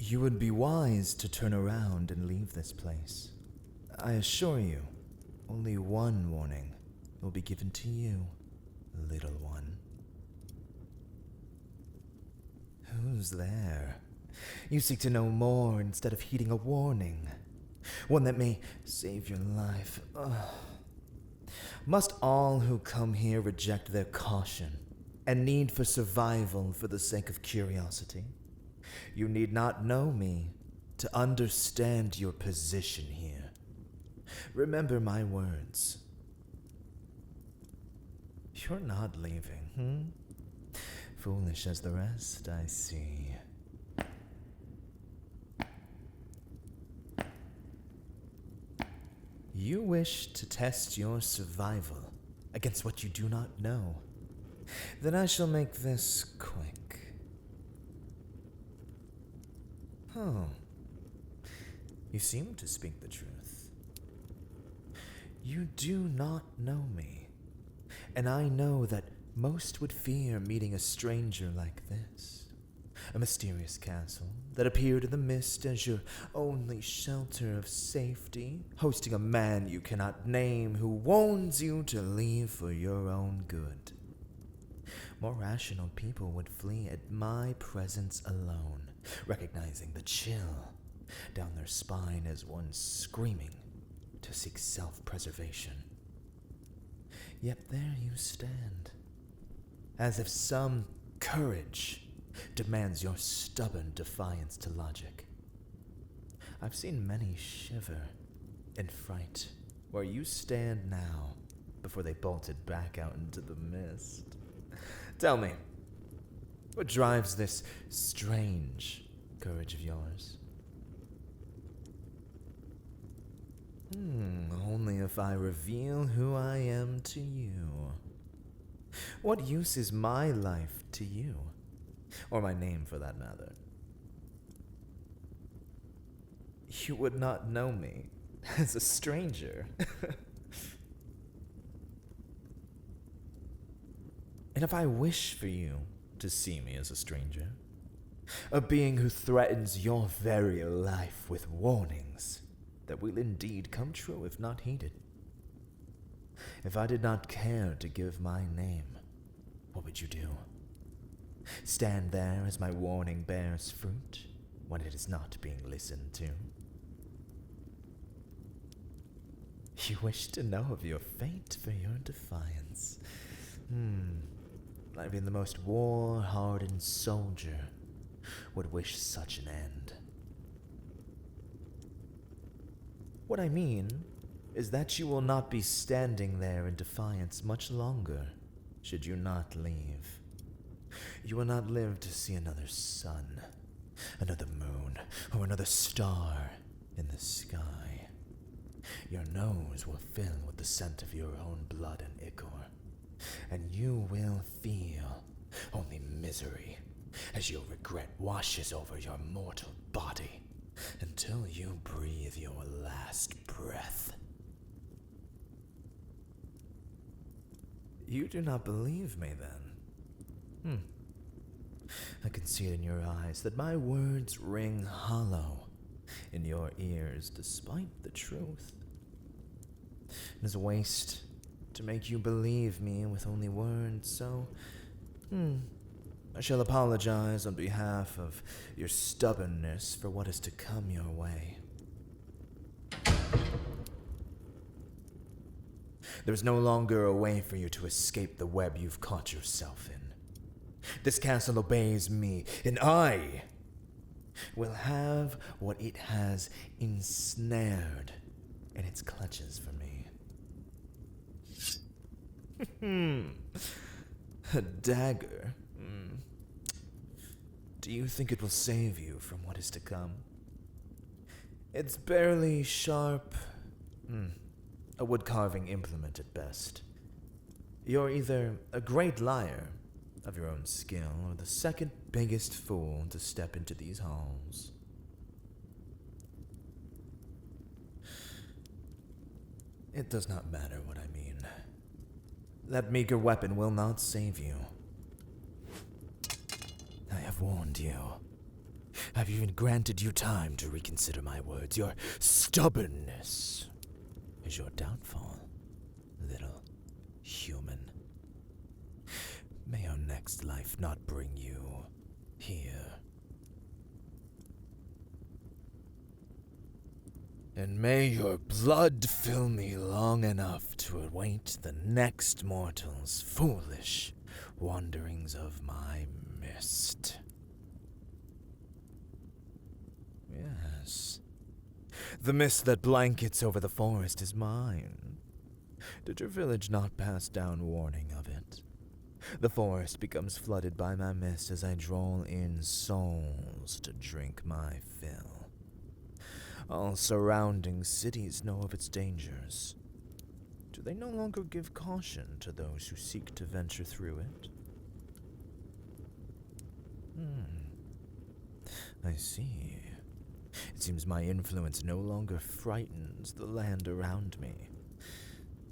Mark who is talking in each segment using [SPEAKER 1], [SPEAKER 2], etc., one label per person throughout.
[SPEAKER 1] You would be wise to turn around and leave this place. I assure you, only one warning will be given to you, little one. Who's there? You seek to know more instead of heeding a warning. One that may save your life. Ugh. Must all who come here reject their caution and need for survival for the sake of curiosity? You need not know me to understand your position here. Remember my words. You're not leaving, Foolish as the rest, I see. You wish to test your survival against what you do not know. Then I shall make this quick. Oh. You seem to speak the truth. You do not know me, and I know that most would fear meeting a stranger like this. A mysterious castle that appeared in the mist as your only shelter of safety, hosting a man you cannot name who warns you to leave for your own good. More rational people would flee at my presence alone, recognizing the chill down their spine as one screaming to seek self-preservation. Yet there you stand, as if some courage demands your stubborn defiance to logic. I've seen many shiver in fright where you stand now before they bolted back out into the mist. Tell me, what drives this strange courage of yours? Only if I reveal who I am to you. What use is my life to you? Or my name, for that matter. You would not know me as a stranger. And if I wish for you to see me as a stranger, a being who threatens your very life with warnings that will indeed come true if not heeded. If I did not care to give my name, what would you do? Stand there as my warning bears fruit when it is not being listened to? You wish to know of your fate for your defiance. Not even the most war-hardened soldier would wish such an end. What I mean is that you will not be standing there in defiance much longer, should you not leave. You will not live to see another sun, another moon, or another star in the sky. Your nose will fill with the scent of your own blood and ichor, and you will feel only misery as your regret washes over your mortal body until you breathe your last breath. You do not believe me, then? I can see it in your eyes that my words ring hollow in your ears despite the truth. It is a waste to make you believe me with only words, so I shall apologize on behalf of your stubbornness for what is to come your way. There is no longer a way for you to escape the web you've caught yourself in. This castle obeys me, and I will have what it has ensnared in its clutches for me. A dagger. Do you think it will save you from what is to come? It's barely sharp. A wood-carving implement at best. You're either a great liar of your own skill, or the second biggest fool to step into these halls. It does not matter what I mean. That meager weapon will not save you. I have warned you. I've even granted you time to reconsider my words. Your stubbornness is your downfall, little human. May your next life not bring you here. And may your blood fill me long enough to await the next mortal's foolish wanderings of my mist. Yes, the mist that blankets over the forest is mine. Did your village not pass down warning of it? The forest becomes flooded by my mist as I draw in souls to drink my fill. All surrounding cities know of its dangers. Do they no longer give caution to those who seek to venture through it? I see. It seems my influence no longer frightens the land around me,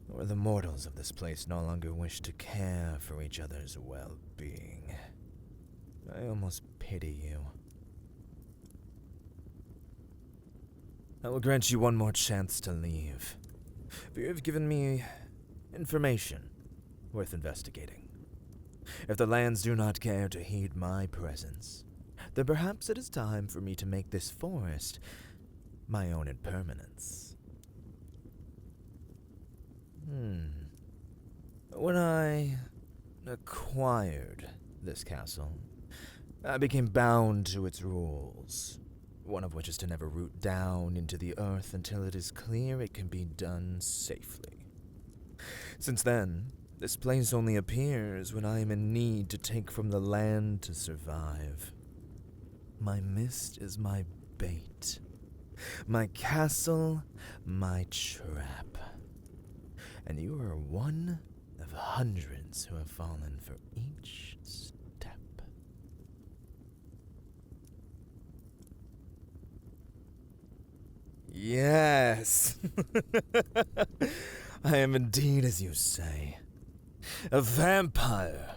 [SPEAKER 1] or the mortals of this place no longer wish to care for each other's well-being. I almost pity you. I will grant you one more chance to leave, but you have given me information worth investigating. If the lands do not care to heed my presence, then perhaps it is time for me to make this forest my own impermanence. When I acquired this castle, I became bound to its rules, one of which is to never root down into the earth until it is clear it can be done safely. Since then, this place only appears when I am in need to take from the land to survive. My mist is my bait, my castle, my trap. And you are one of hundreds who have fallen for each step. Yes! I am indeed, as you say, a vampire.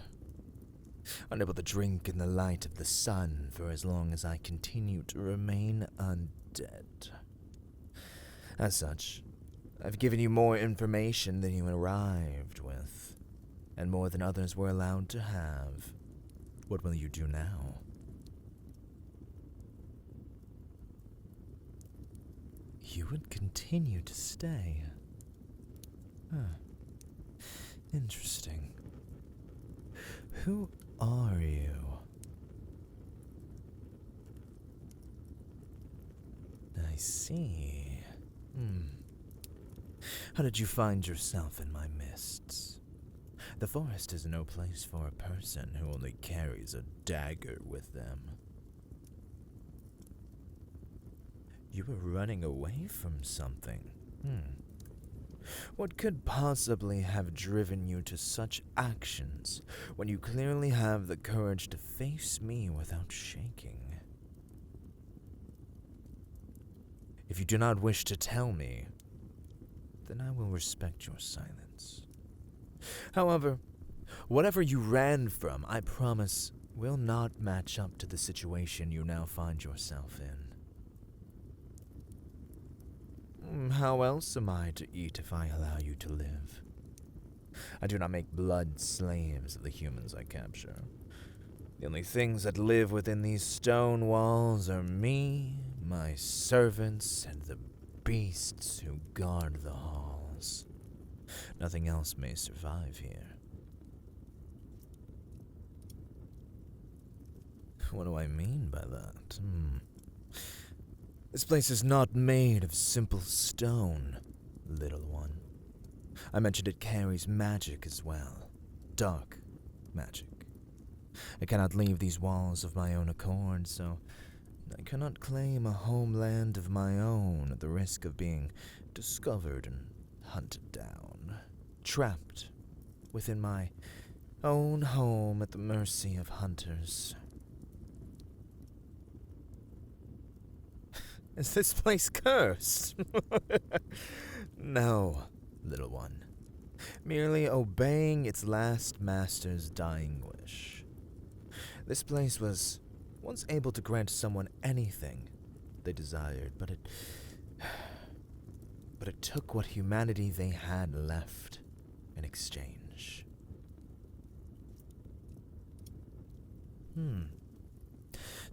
[SPEAKER 1] Unable to drink in the light of the sun for as long as I continue to remain undead. As such, I've given you more information than you arrived with, and more than others were allowed to have. What will you do now? You would continue to stay. Interesting. Who are you? I see. How did you find yourself in my mists? The forest is no place for a person who only carries a dagger with them. You were running away from something. What could possibly have driven you to such actions when you clearly have the courage to face me without shaking? If you do not wish to tell me, then I will respect your silence. However, whatever you ran from, I promise, will not match up to the situation you now find yourself in. How else am I to eat if I allow you to live? I do not make blood slaves of the humans I capture. The only things that live within these stone walls are me, my servants, and the beasts who guard the halls. Nothing else may survive here. What do I mean by that? This place is not made of simple stone, little one. I mentioned it carries magic as well. Dark magic. I cannot leave these walls of my own accord, so I cannot claim a homeland of my own at the risk of being discovered and hunted down. Trapped within my own home at the mercy of hunters. Is this place cursed? No, little one. Merely obeying its last master's dying wish. This place was once able to grant someone anything they desired, but it took what humanity they had left in exchange.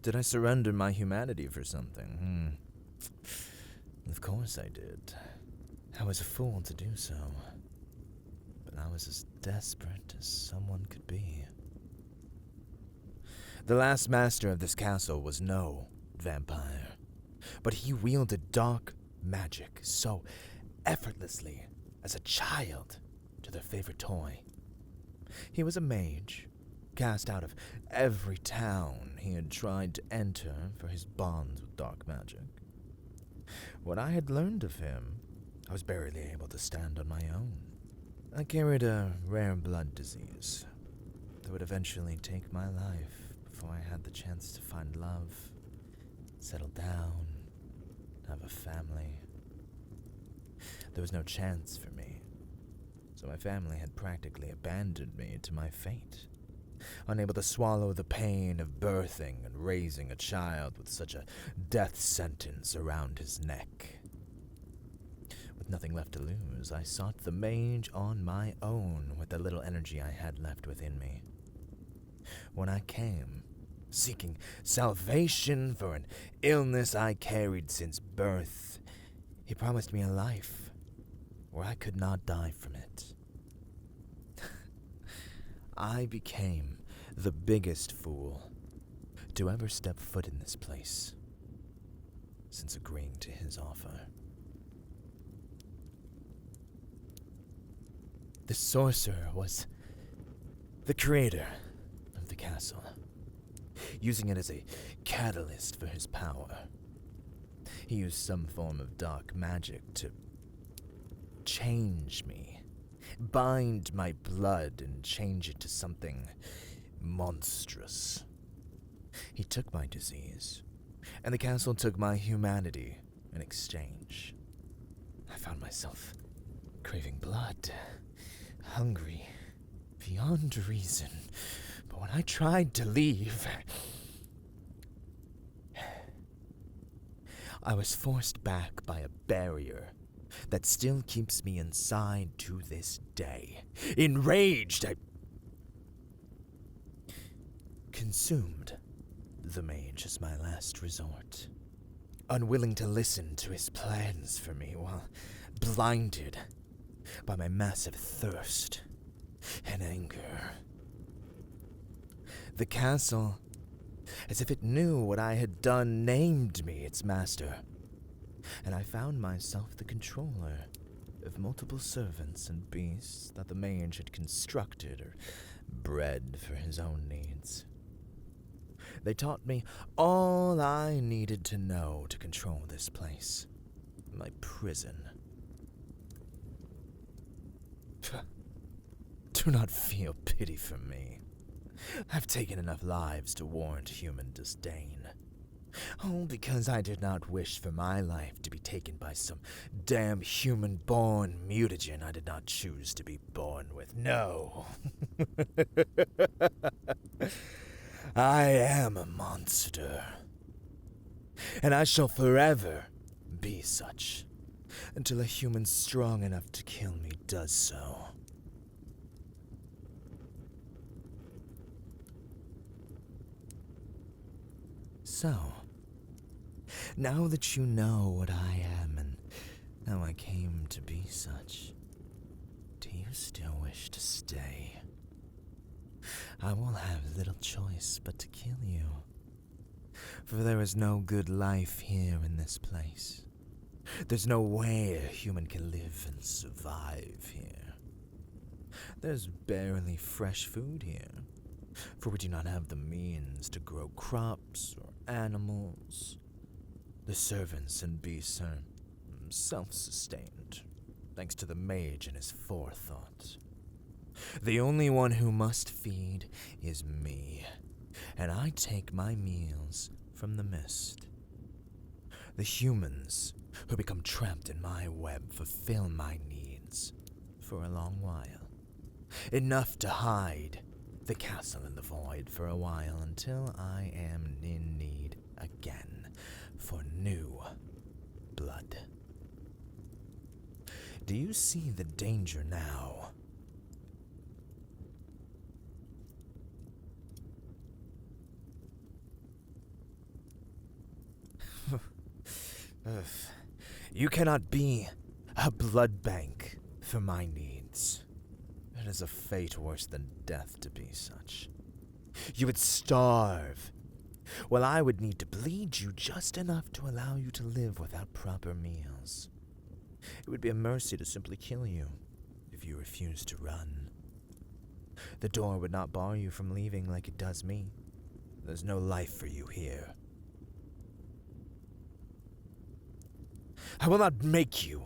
[SPEAKER 1] Did I surrender my humanity for something? Of course I did. I was a fool to do so. But I was as desperate as someone could be. The last master of this castle was no vampire, but he wielded dark magic so effortlessly as a child to their favorite toy. He was a mage, cast out of every town he had tried to enter for his bonds with dark magic. What I had learned of him, I was barely able to stand on my own. I carried a rare blood disease that would eventually take my life before I had the chance to find love, settle down, have a family. There was no chance for me, so my family had practically abandoned me to my fate, unable to swallow the pain of birthing and raising a child with such a death sentence around his neck. With nothing left to lose, I sought the mage on my own with the little energy I had left within me. When I came, seeking salvation for an illness I carried since birth, he promised me a life where I could not die from it. I became the biggest fool to ever step foot in this place since agreeing to his offer. The sorcerer was the creator of the castle, using it as a catalyst for his power. He used some form of dark magic to change me, bind my blood and change it to something monstrous. He took my disease, and the castle took my humanity in exchange. I found myself craving blood, hungry beyond reason, but when I tried to leave, I was forced back by a barrier that still keeps me inside to this day. Enraged, I consumed the mage as my last resort, unwilling to listen to his plans for me while blinded by my massive thirst and anger. The castle, as if it knew what I had done, named me its master, and I found myself the controller of multiple servants and beasts that the mage had constructed or bred for his own needs. They taught me all I needed to know to control this place, my prison. Do not feel pity for me. I've taken enough lives to warrant human disdain. All because I did not wish for my life to be taken by some damn human-born mutagen I did not choose to be born with. No. I am a monster. And I shall forever be such, until a human strong enough to kill me does so. So, now that you know what I am and how I came to be such, do you still wish to stay? I will have little choice but to kill you, for there is no good life here in this place. There's no way a human can live and survive here. There's barely fresh food here, for we do not have the means to grow crops or animals. The servants and beasts are self-sustained, thanks to the mage and his forethought. The only one who must feed is me, and I take my meals from the mist. The humans who become trapped in my web fulfill my needs for a long while, enough to hide the castle in the void for a while until I am in need again for new blood. Do you see the danger now? You cannot be a blood bank for my needs. It is a fate worse than death to be such. You would starve, while I would need to bleed you just enough to allow you to live without proper meals. It would be a mercy to simply kill you if you refused to run. The door would not bar you from leaving like it does me. There's no life for you here. I will not make you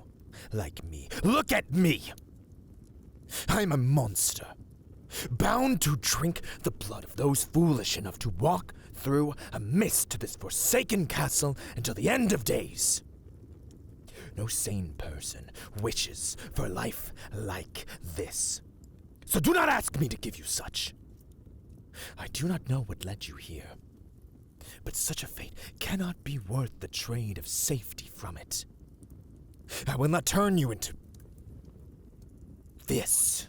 [SPEAKER 1] like me. Look at me! I'm a monster, bound to drink the blood of those foolish enough to walk through a mist to this forsaken castle until the end of days. No sane person wishes for life like this. So do not ask me to give you such. I do not know what led you here, but such a fate cannot be worth the trade of safety from it. I will not turn you into this.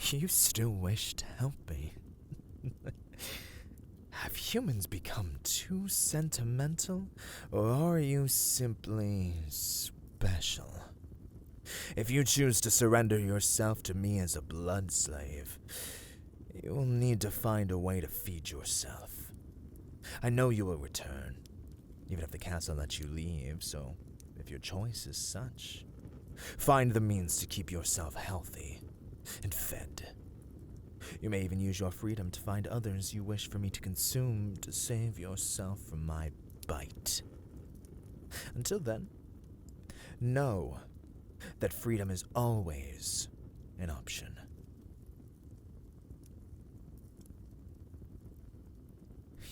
[SPEAKER 1] You still wish to help me? Have humans become too sentimental, or are you simply special? If you choose to surrender yourself to me as a blood slave, you will need to find a way to feed yourself. I know you will return, even if the castle lets you leave, so if your choice is such, find the means to keep yourself healthy and fed. You may even use your freedom to find others you wish for me to consume to save yourself from my bite. Until then, know that freedom is always an option.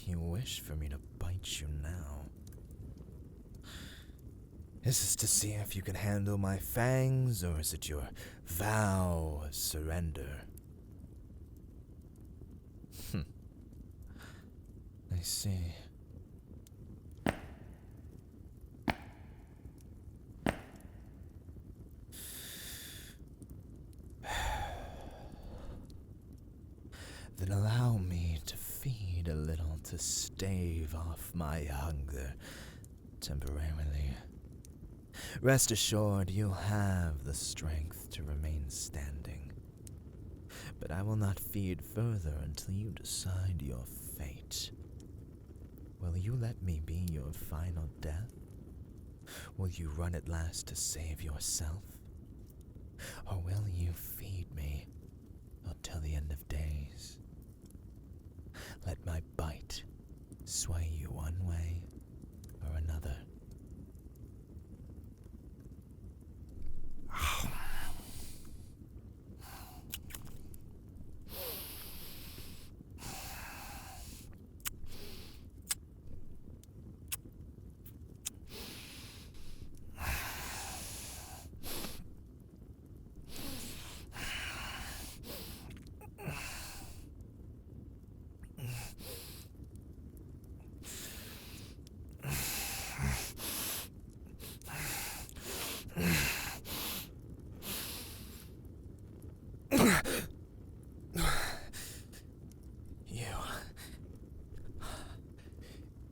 [SPEAKER 1] You wish for me to bite you now. Is this to see if you can handle my fangs, or is it your vow of surrender? I see. Then allow me to feed a little to stave off my hunger temporarily. Rest assured you'll have the strength to remain standing. But I will not feed further until you decide your fate. Will you let me be your final death? Will you run at last to save yourself? Or will you feed me until the end of days? Let my bite sway you one way or another.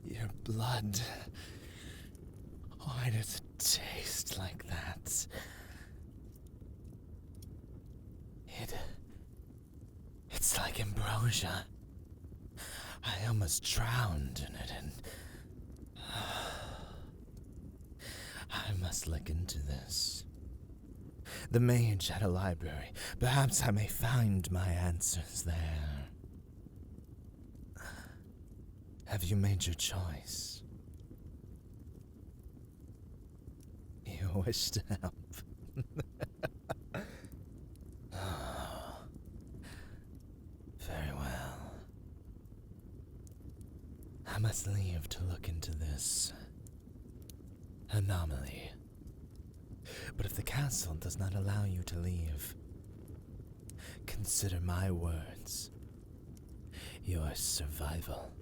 [SPEAKER 1] Your blood. Why does it taste like that? It's like ambrosia. I almost drowned in it, and I must look into this. The mage had a library. Perhaps I may find my answers there. Have you made your choice? You wish to help. Oh, very well. I must leave to look into this anomaly. But if the castle does not allow you to leave, consider my words your survival.